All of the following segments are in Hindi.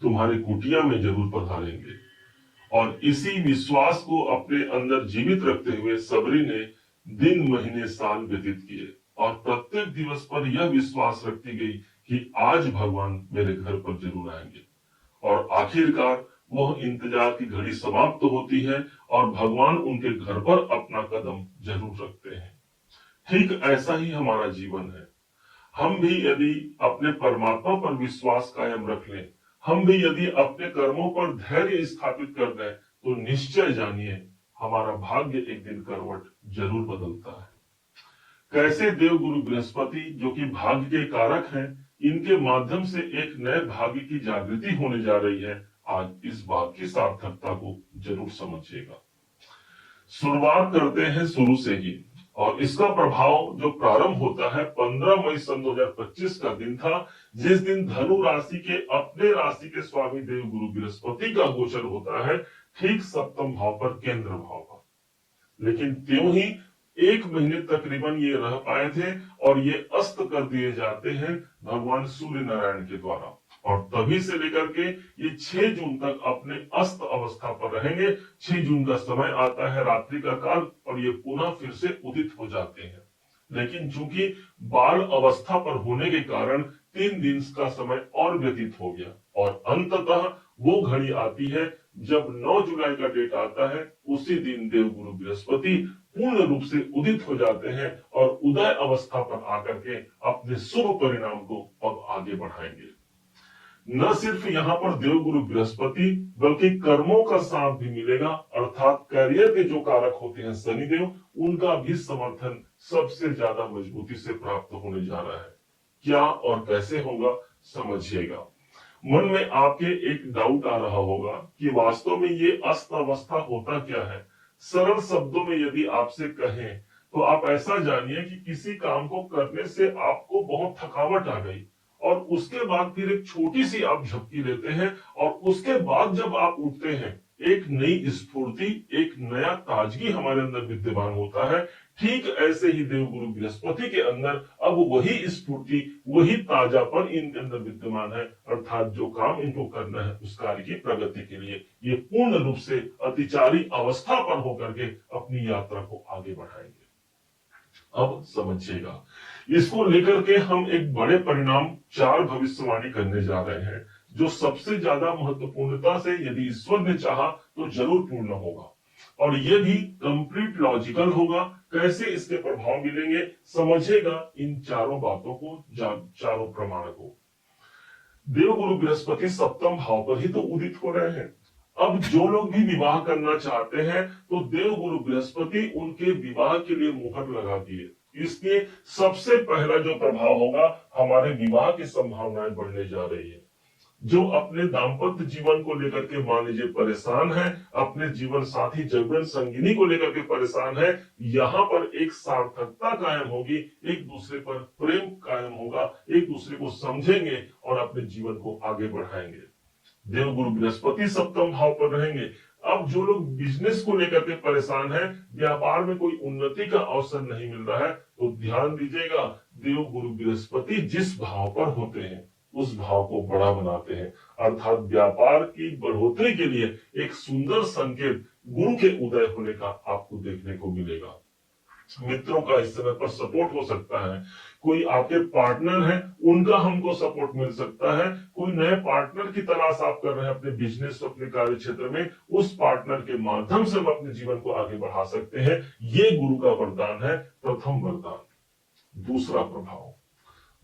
तुम्हारे कुटिया में जरूर पधारेंगे। और इसी विश्वास को अपने अंदर जीवित रखते हुए सबरी ने दिन महीने साल व्यतीत किए और प्रत्येक दिवस पर यह विश्वास रखती गई कि आज भगवान मेरे घर पर जरूर आएंगे। और आखिरकार वह इंतजार की घड़ी समाप्त होती है और भगवान उनके घर पर अपना कदम जरूर रखते हैं। ठीक ऐसा ही हमारा जीवन है। हम भी यदि अपने परमात्मा पर विश्वास कायम रख लें, हम भी यदि अपने कर्मों पर धैर्य स्थापित कर दें, तो निश्चय जानिए हमारा भाग्य एक दिन करवट जरूर बदलता है। कैसे देवगुरु बृहस्पति, जो कि भाग्य के कारक हैं, इनके माध्यम से एक नए भाग्य की जागृति होने जा रही है, आज इस बात की सार्थकता को जरूर समझिएगा। शुरुआत करते हैं शुरू से ही, और इसका प्रभाव जो प्रारंभ होता है 15 मई सन 2025 का दिन था, जिस दिन धनु राशि के अपने राशि के स्वामी देव गुरु बृहस्पति का गोचर होता है, ठीक सप्तम भाव पर, केंद्र भाव पर। लेकिन त्यों ही एक महीने तकरीबन ये रह पाए थे और ये अस्त कर दिए जाते हैं भगवान सूर्य नारायण के द्वारा। और तभी से लेकर के ये 6 जून तक अपने अस्त अवस्था पर रहेंगे। 6 जून का समय आता है रात्रि का काल और ये पुनः फिर से उदित हो जाते हैं। लेकिन चूंकि बाल अवस्था पर होने के कारण 3 दिन का समय और व्यतीत हो गया और अंततः वो घड़ी आती है जब 9 जुलाई का डेट आता है। उसी दिन देवगुरु बृहस्पति पूर्ण रूप से उदित हो जाते हैं और उदय अवस्था पर आकर के अपने शुभ परिणाम को अब आगे बढ़ाएंगे। न सिर्फ यहाँ पर देवगुरु बृहस्पति, बल्कि कर्मों का साथ भी मिलेगा, अर्थात करियर के जो कारक होते हैं शनिदेव, उनका भी समर्थन सबसे ज्यादा मजबूती से प्राप्त होने जा रहा है। क्या और कैसे होगा, समझिएगा। मन में आपके एक डाउट आ रहा होगा कि वास्तव में ये अस्त अवस्था होता क्या है। सरल शब्दों में यदि आपसे कहें तो आप ऐसा जानिए कि किसी काम को करने से आपको बहुत थकावट आ गई और उसके बाद फिर एक छोटी सी आप झपकी लेते हैं और उसके बाद जब आप उठते हैं, एक नई स्फूर्ति, एक नया ताजगी हमारे अंदर विद्यमान होता है। ठीक ऐसे ही देवगुरु बृहस्पति के अंदर अब वही स्फूर्ति, वही ताजापन इनके अंदर विद्यमान है, अर्थात जो काम इनको करना है उस कार्य की प्रगति के लिए ये पूर्ण रूप से अतिचारी अवस्था पर होकर के अपनी यात्रा को आगे बढ़ाएंगे। अब समझिएगा, इसको लेकर के हम एक बड़े परिणाम 4 भविष्यवाणी करने जा रहे हैं, जो सबसे ज्यादा महत्वपूर्णता से यदि ईश्वर ने चाहा तो जरूर पूर्ण होगा और ये भी कंप्लीट लॉजिकल होगा। कैसे इसके प्रभाव मिलेंगे, समझेगा इन चारों बातों को, चारों प्रमाण को। देवगुरु बृहस्पति सप्तम भाव पर ही तो उदित हो रहे हैं। अब जो लोग भी विवाह करना चाहते हैं तो देवगुरु बृहस्पति उनके विवाह के लिए मुहर लगा दिए। इसलिए सबसे पहला जो प्रभाव होगा, हमारे विवाह की संभावनाएं बढ़ने जा रही है। जो अपने दाम्पत्य जीवन को लेकर के मान लीजिए परेशान है, अपने जीवन साथी जीवन संगिनी को लेकर के परेशान है, यहाँ पर एक सार्थकता कायम होगी, एक दूसरे पर प्रेम कायम होगा, एक दूसरे को समझेंगे और अपने जीवन को आगे बढ़ाएंगे। देवगुरु बृहस्पति सप्तम भाव पर रहेंगे। अब जो लोग बिजनेस को लेकर के परेशान हैं, व्यापार में कोई उन्नति का अवसर नहीं मिल रहा है, तो ध्यान दीजिएगा, देवगुरु बृहस्पति जिस भाव पर होते हैं उस भाव को बड़ा बनाते हैं, अर्थात व्यापार की बढ़ोतरी के लिए एक सुंदर संकेत गुरु के उदय होने का आपको देखने को मिलेगा। मित्रों का इस समय पर सपोर्ट हो सकता है, कोई आपके पार्टनर है उनका हमको सपोर्ट मिल सकता है, कोई नए पार्टनर की तलाश आप कर रहे हैं अपने बिजनेस, अपने कार्य क्षेत्र में, उस पार्टनर के माध्यम से हम अपने जीवन को आगे बढ़ा सकते हैं। ये गुरु का वरदान है, प्रथम वरदान।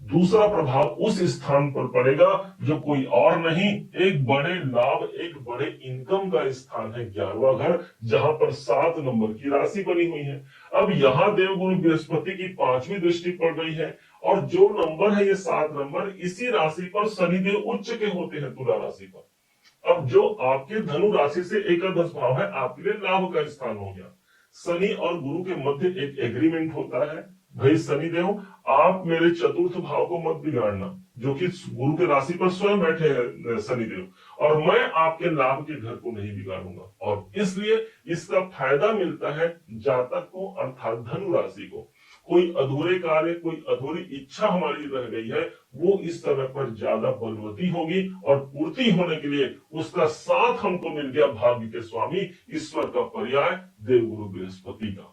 दूसरा प्रभाव उस स्थान पर पड़ेगा जो कोई और नहीं, एक बड़े लाभ, एक बड़े इनकम का स्थान है 11वां घर, जहां पर 7 नंबर की राशि बनी हुई है। अब यहाँ देवगुरु बृहस्पति की 5वीं दृष्टि पड़ गई है और जो नंबर है ये 7 नंबर, इसी राशि पर शनिदेव उच्च के होते हैं, तुला राशि पर। अब जो आपके धनु राशि से एकादश भाव है, आपके लिए लाभ का स्थान हो गया। शनि और गुरु के मध्य एक एग्रीमेंट होता है, भाई शनिदेव आप मेरे चतुर्थ भाव को मत बिगाड़ना, जो कि गुरु के राशि पर स्वयं बैठे हैं शनिदेव, और मैं आपके लाभ के घर को नहीं बिगाड़ूंगा। और इसलिए इसका फायदा मिलता है जातक को, अर्थात धनु राशि को। कोई अधूरे कार्य, कोई अधूरी इच्छा हमारी रह गई है, वो इस समय पर ज्यादा बलवती होगी और पूर्ति होने के लिए उसका साथ हमको मिल गया भाग्य के स्वामी ईश्वर का पर्याय देवगुरु बृहस्पति का।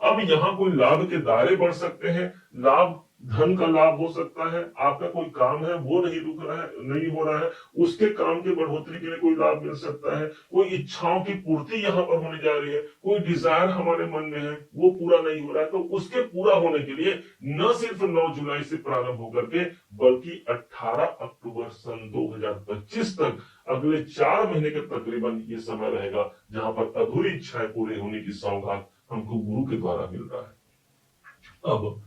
अब यहाँ कोई लाभ के दायरे बढ़ सकते हैं, लाभ धन का लाभ हो सकता है, आपका कोई काम है वो नहीं रुक रहा है, नहीं हो रहा है, उसके काम की बढ़ोतरी के लिए कोई लाभ मिल सकता है, कोई इच्छाओं की पूर्ति यहाँ पर होने जा रही है, कोई डिजायर हमारे मन में है वो पूरा नहीं हो रहा है, तो उसके पूरा होने के लिए न सिर्फ 9 जुलाई से प्रारंभ होकर के बल्कि 18 अक्टूबर सन 2025 तक अगले 4 महीने के तकरीबन ये समय रहेगा जहां पर अधूरी इच्छाएं पूरी होने की सौगात हमको गुरु के द्वारा मिल रहा है। अब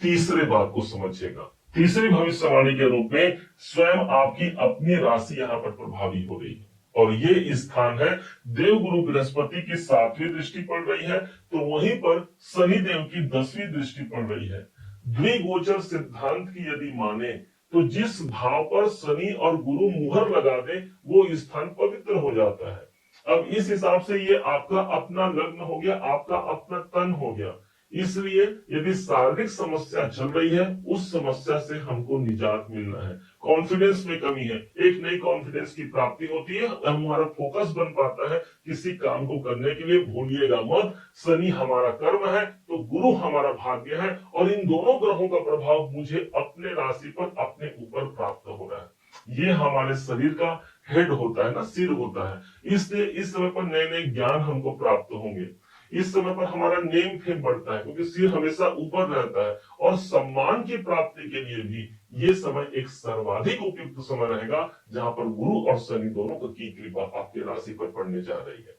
तीसरे बात को समझिएगा, तीसरी भविष्यवाणी के रूप में स्वयं आपकी अपनी राशि यहाँ पर प्रभावी हो रही है और ये स्थान है देवगुरु बृहस्पति की 7वीं दृष्टि पड़ रही है, तो वहीं पर शनि देव की 10वीं दृष्टि पड़ रही है। द्विगोचर सिद्धांत की यदि माने तो जिस भाव पर शनि और गुरु मुहर लगा दे वो स्थान पवित्र हो जाता है। अब इस हिसाब से ये आपका अपना लग्न हो गया, आपका अपना तन हो गया। इसलिए यदि शारीरिक समस्या चल रही है उस समस्या से हमको निजात मिलना है। कॉन्फिडेंस में कमी है, एक नई कॉन्फिडेंस की प्राप्ति होती है, हमारा फोकस बन पाता है किसी काम को करने के लिए। भूलिएगा मत, शनि हमारा कर्म है तो गुरु हमारा भाग्य है और इन दोनों ग्रहों का प्रभाव मुझे अपने राशि पर अपने ऊपर प्राप्त हो रहा है। ये हमारे शरीर का हेड होता है ना, सिर होता है। इसलिए इस समय पर नए नए ज्ञान हमको प्राप्त होंगे, इस समय पर हमारा नेम फेम बढ़ता है क्योंकि सिर हमेशा ऊपर रहता है और सम्मान की प्राप्ति के लिए भी ये समय एक सर्वाधिक उपयुक्त समय रहेगा जहां पर गुरु और शनि दोनों की कृपा आपकी राशि पर पड़ने जा रही है।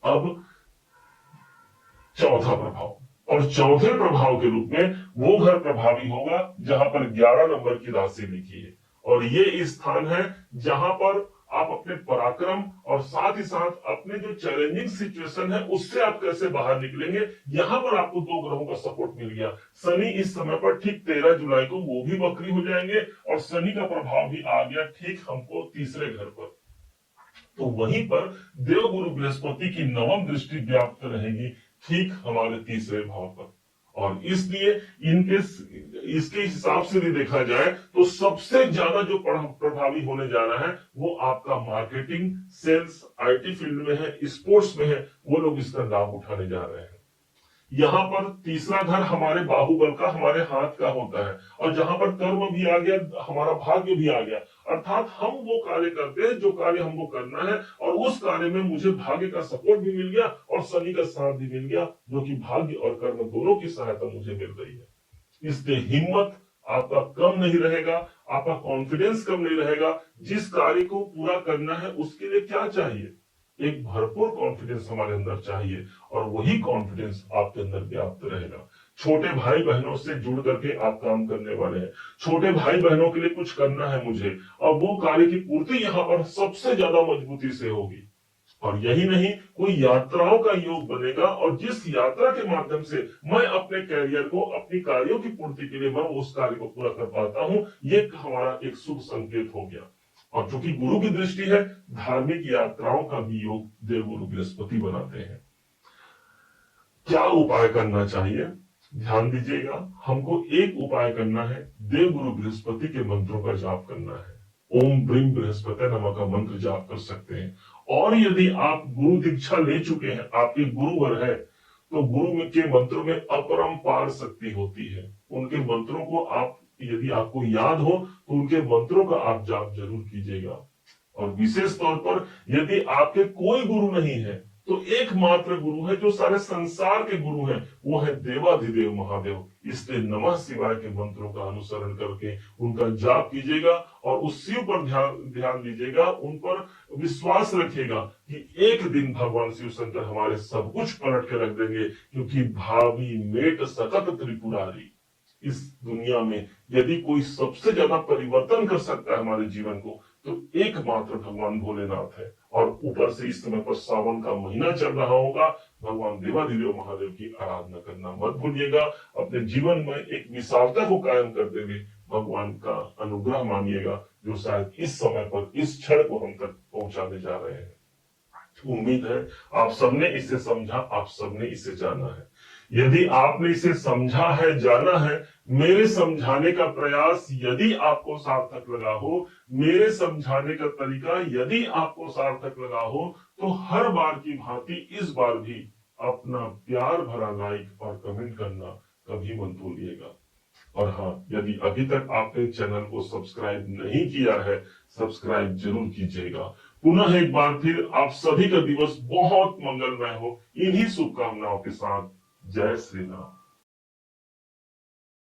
अब चौथा प्रभाव, और चौथे प्रभाव के रूप में वो घर प्रभावी होगा जहां पर 11 नंबर की राशि लिखी है और ये स्थान है जहां पर आप अपने पराक्रम और साथ ही साथ अपने जो चैलेंजिंग सिचुएशन है उससे आप कैसे बाहर निकलेंगे। यहां पर आपको 2 ग्रहों का सपोर्ट मिल गया। शनि इस समय पर ठीक 13 जुलाई को वो भी वक्री हो जाएंगे और शनि का प्रभाव भी आ गया ठीक हमको तीसरे घर पर। तो वहीं पर देवगुरु बृहस्पति की 9वीं दृष्टि व्याप्त रहेगी ठीक हमारे तीसरे भाव पर और इसलिए इसके हिसाब से भी देखा जाए तो सबसे ज्यादा जो प्रभावी होने जा रहा है वो आपका मार्केटिंग, सेल्स, आईटी फील्ड में है, स्पोर्ट्स में है, वो लोग इसका लाभ उठाने जा रहे हैं। यहाँ पर तीसरा घर हमारे बाहुबल का, हमारे हाथ का होता है और जहां पर कर्म भी आ गया, हमारा भाग्य भी आ गया, अर्थात हम वो कार्य करते हैं जो कार्य हमको करना है और उस कार्य में मुझे भाग्य का सपोर्ट भी मिल गया और शनि का साथ भी मिल गया, जो कि भाग्य और कर्म दोनों की सहायता मुझे मिल रही है। इसलिए हिम्मत आपका कम नहीं रहेगा, आपका कॉन्फिडेंस कम नहीं रहेगा। जिस कार्य को पूरा करना है उसके लिए क्या चाहिए, एक भरपूर कॉन्फिडेंस हमारे अंदर चाहिए और वही कॉन्फिडेंस आपके अंदर व्याप्त रहेगा। छोटे भाई बहनों से जुड़ करके आप काम करने वाले हैं, छोटे भाई बहनों के लिए कुछ करना है मुझे और वो कार्य की पूर्ति यहाँ पर सबसे ज्यादा मजबूती से होगी। और यही नहीं, कोई यात्राओं का योग बनेगा और जिस यात्रा के माध्यम से मैं अपने कैरियर को, अपनी कार्यों की पूर्ति के लिए मैं उस कार्य को पूरा कर पाता हूं, ये हमारा एक शुभ संकेत हो गया। और चूंकि गुरु की दृष्टि है, धार्मिक यात्राओं का भी योग देवगुरु बृहस्पति बनाते हैं। क्या उपाय करना चाहिए, ध्यान दीजिएगा। हमको एक उपाय करना है, देवगुरु बृहस्पति के मंत्रों का जाप करना है। ओम ब्रीम बृहस्पति नमः का मंत्र जाप कर सकते हैं। और यदि आप गुरु दीक्षा ले चुके हैं, आपके गुरुवर है, तो गुरु के मंत्रों में अपरंपार शक्ति होती है। उनके मंत्रों को आप, यदि आपको याद हो तो उनके मंत्रों का आप जाप जरूर कीजिएगा। और विशेष तौर पर यदि आपके कोई गुरु नहीं है तो एकमात्र गुरु है जो सारे संसार के गुरु हैं, वो है देवाधिदेव महादेव। इसलिए नमः शिवाय के मंत्रों का अनुसरण करके उनका जाप कीजिएगा और उस शिव पर ध्यान दीजिएगा, उन पर विश्वास रखिएगा कि एक दिन भगवान शिव शंकर हमारे सब कुछ पलट के रख देंगे, क्योंकि भावी मेट सकत त्रिपुरारी। इस दुनिया में यदि कोई सबसे ज्यादा परिवर्तन कर सकता है हमारे जीवन को तो एकमात्र भगवान भोलेनाथ है। और ऊपर से इस समय पर सावन का महीना चल रहा होगा, भगवान देवाधिदेव महादेव की आराधना करना मत भूलिएगा। अपने जीवन में एक विशालता को कायम करते हुए भगवान का अनुग्रह मानिएगा, जो शायद इस समय पर इस क्षण को हम तक पहुंचाने जा रहे हैं। उम्मीद है आप सबने इसे समझा, आप सबने इसे जाना है। यदि आपने इसे समझा है, जाना है, मेरे समझाने का प्रयास यदि आपको सार्थक लगा हो, मेरे समझाने का तरीका यदि आपको सार्थक लगा हो, तो हर बार की भांति इस बार भी अपना प्यार भरा लाइक और कमेंट करना कभी मत भूलिएगा। और हाँ, यदि अभी तक आपने चैनल को सब्सक्राइब नहीं किया है, सब्सक्राइब जरूर कीजिएगा। पुनः एक बार फिर आप सभी का दिवस बहुत मंगलमय हो, इन्हीं शुभकामनाओं के साथ। जय श्री राम।